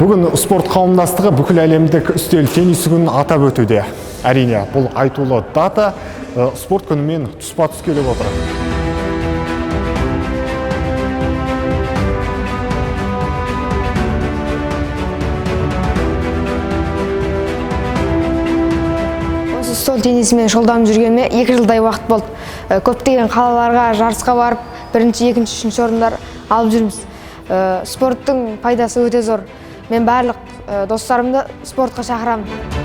Бүгін спорт қауымдастығы бүкіл әлемдік үстел теннисі күнін атап өтуде. Әрине, бұл айтулы дата спорт күнімен тұспа-тұс келіп отыр. Осы стол теннисімен шұғылданып жүргеніме 2 жылдай уақыт болды. Көптеген қалаларға жарысқа барып, бірінші, екінші, үшінші орындар алып жүрміз. Спорттың пайдасы өте зор. Мен барлық достарымды спортқа шақырамын.